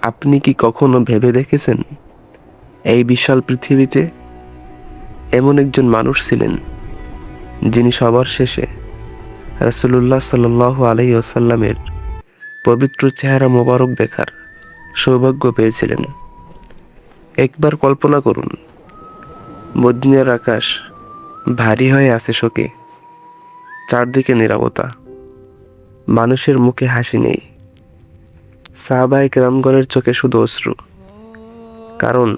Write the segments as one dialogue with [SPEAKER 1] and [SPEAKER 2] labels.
[SPEAKER 1] আপনি কি কখনো ভেবে দেখেছেন এই বিশাল পৃথিবীতে এমন একজন মানুষ ছিলেন যিনি সবার শেষে রাসূলুল্লাহ সাল্লাল্লাহু আলাইহি ওয়াসাল্লামের পবিত্র চেহারা মোবারক দেখার সৌভাগ্য পেয়েছিলেন। একবার কল্পনা করুন, মদিনার আকাশ ভারী হয়ে আছে শোকে, চারদিকে নীরবতা, মানুষের মুখে হাসি নেই, সাহাবায়ে কেরামগণের চোখে শুধু অশ্রু, কারণ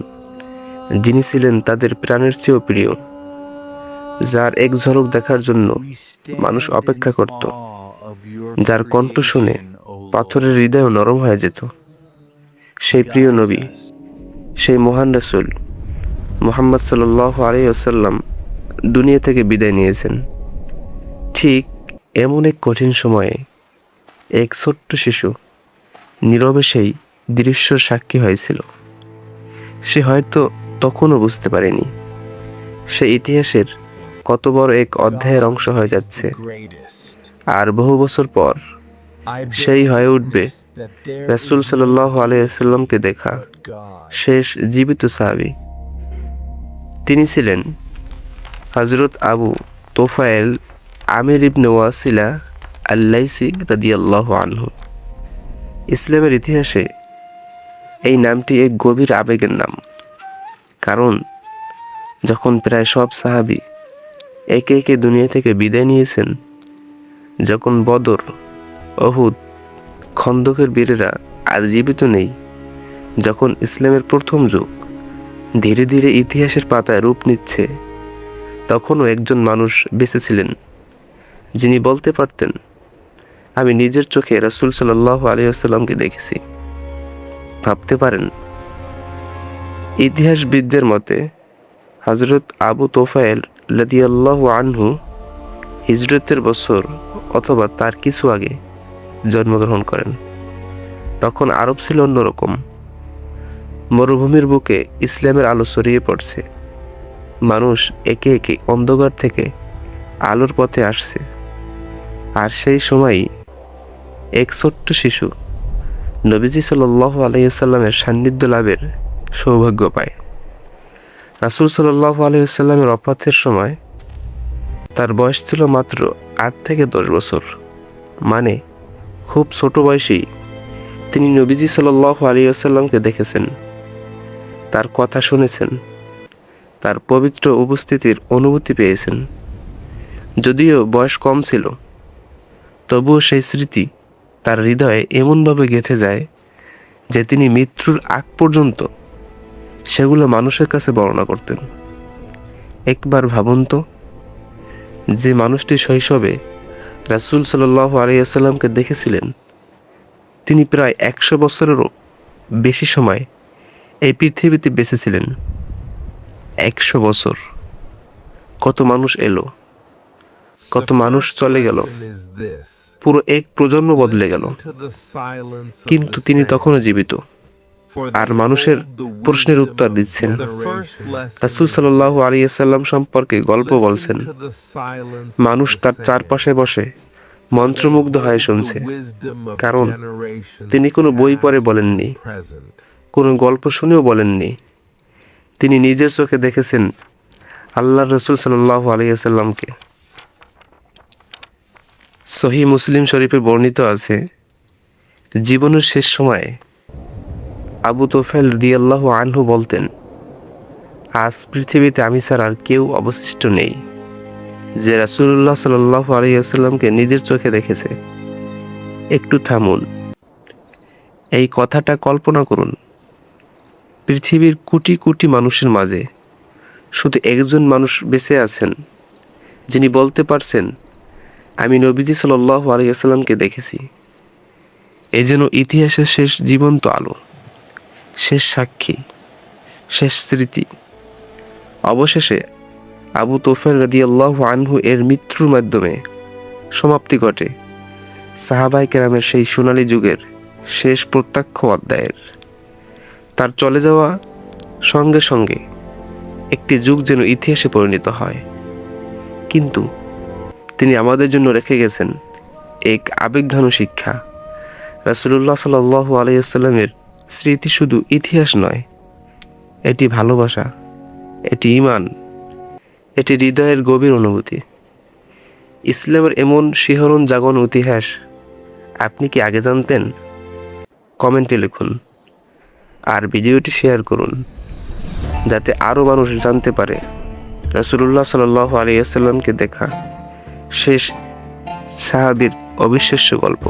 [SPEAKER 1] যিনি ছিলেন তাদের প্রাণের চেয়েও প্রিয়, যার এক ঝলক দেখার জন্য মানুষ অপেক্ষা করত, যার কণ্ঠ শুনে পাথরের হৃদয় নরম হয়ে যেত। সেই প্রিয় নবী, সেই মহান রাসূল মুহাম্মদ সাল্লাল্লাহু আলাইহি ওয়াসাল্লাম দুনিয়া থেকে বিদায় নিয়েছেন। ঠিক এমন এক কঠিন সময়ে এক ছোট্ট শিশু নীরবে সেই দৃশ্যর সাক্ষী হয়েছিল। সে হয়তো তখনও বুঝতে পারেনি সে ইতিহাসের কত বড় এক অধ্যায়ের অংশ হয়ে যাচ্ছে, আর বহু বছর পর সেই হয়ে উঠবে রাসূল সাল্লাল্লাহু আলাইহি ওয়াসাল্লামকে দেখা শেষ জীবিত সাহাবী। তিনি ছিলেন হযরত আবু তোফায়েল আমির ইবনে ওয়াসিলা আল-লাইসি রাদিয়াল্লাহু আনহু। ইসলামের ইতিহাসে এই নামটি এক গভীর আবেগের নাম, কারণ যখন প্রায় সব সাহাবী একে একে দুনিয়া থেকে বিদায় নিয়েছেন, যখন বদর, উহুদ, খন্দকের বীরেরা আর জীবিত নেই, যখন ইসলামের প্রথম যুগ ধীরে ধীরে ইতিহাসের পাতায় রূপ নিচ্ছে, তখনও একজন মানুষ বেঁচে ছিলেন যিনি বলতে পারতেন, আমি নিজের চোখে রাসূল সাল্লাল্লাহু আলাইহি ওয়াসাল্লামকে দেখেছি। ভাবতে পারেন, ইতিহাসবিদদের মতে হযরত আবু তোফায়েল রাদিয়াল্লাহু আনহু হিজরতের বছর অথবা তার কিছু আগে জন্মগ্রহণ করেন। তখন আরব ছিল অন্যরকম। মরুভূমির বুকে ইসলামের আলো ছড়িয়ে পড়ছে, মানুষ একে একে অন্ধকার থেকে আলোর পথে আসছে। আর সেই সময়ই এক ছোট্ট শিশু নবীজি সাল্লাল্লাহু আলাইহি ওয়াসাল্লামের সান্নিধ্য লাভের সৌভাগ্য পায়। রাসূল সাল্লাল্লাহু আলাইহি ওয়াসাল্লামের ওফাতের সময় তার বয়স ছিল মাত্র 8 থেকে 10 বছর। মানে খুব ছোট বয়সেই তিনি নবীজি সাল্লাল্লাহু আলাইহি ওয়াসাল্লামকে দেখেছেন, তার কথা শুনেছেন, তার পবিত্র উপস্থিতির অনুভূতি পেয়েছেন। যদিও বয়স কম ছিল, তবুও সেই স্মৃতি তার হৃদয়ে এমনভাবে গেঁথে যায় যে তিনি মৃত্যুর আগ পর্যন্ত সেগুলো মানুষের কাছে বর্ণনা করতেন। একবার ভাবুন তো, যে মানুষটি শৈশবে রাসূল সাল্লাল্লাহু আলাইহি ওয়াসাল্লামকে দেখেছিলেন, তিনি প্রায় 100 বছরেরও বেশি সময় এই পৃথিবীতে বেঁচে ছিলেন। 100 বছর। কত মানুষ এলো, কত মানুষ চলে গেল, পুরো এক প্রজন্ম বদলে গেল, কিন্তু তিনি তখনও জীবিত আর মানুষের প্রশ্নের উত্তর দিচ্ছেন। রাসূল সাল্লাল্লাহু আলাইহি ওয়াসাল্লাম সম্পর্কে গল্প বলছেন, মানুষ তার চারপাশে বসে মন্ত্রমুগ্ধ হয়ে শুনছে, কারণ তিনি কোনো বই পড়ে বলেননি, কোনো গল্প শুনেও বলেননি। তিনি নিজের চোখে দেখেছেন আল্লাহর রাসূল সাল্লাল্লাহু আলাইহি ওয়াসাল্লামকে। সহিহ মুসলিম শরীফে বর্ণিত আছে, জীবনের শেষ সময়ে আবু তোফায়েল রাদিয়াল্লাহু আনহু বলতেন, আজ পৃথিবীতে আমি ছাড়া আর কেউ অবশিষ্ট নেই যে রাসূলুল্লাহ সাল্লাল্লাহু আলাইহি ওয়াসাল্লামকে নিজের চোখে দেখেছে। একটু থামুন, এই কথাটা কল্পনা করুন। পৃথিবীর কোটি কোটি মানুষের মাঝে শুধু একজন মানুষ বেঁচে আছেন যিনি বলতে পারছেন, আমি নবীজি সাল্লাল্লাহু আলাইহি ওয়াসাল্লামকে দেখেছি। এই যেন ইতিহাসের শেষ জীবন্ত আলো, শেষ সাক্ষী, শেষ স্মৃতি। অবশেষে আবু তোফায়েল রাদিয়াল্লাহু আনহু এর মৃত্যুর মাধ্যমে সমাপ্তি ঘটে সাহাবায়ে কেরামের সেই সোনালী যুগের শেষ প্রত্যক্ষ অধ্যায়ের। তার চলে যাওয়া সঙ্গে সঙ্গে একটি যুগ যেন ইতিহাসে পরিণত হয়, কিন্তু তিনি আমাদের জন্য রেখে গেছেন এক আবেগঘন শিক্ষা। রাসূলুল্লাহ সাল্লাল্লাহু আলাইহি ওয়াসাল্লামের স্মৃতি শুধু ইতিহাস নয়, এটি ভালোবাসা, এটি ঈমান, এটি হৃদয়ের গভীর অনুভূতি। ইসলামের এমন শিহরণ জাগানো ইতিহাস আপনি কি আগে জানতেন? কমেন্টে লিখুন আর ভিডিওটি শেয়ার করুন, যাতে আরও মানুষ জানতে পারে রাসূলুল্লাহ সাল্লাল্লাহু আলাইহি ওয়াসাল্লামকে দেখা শেষ সাহাবীর অবিশ্বাস্য গল্প।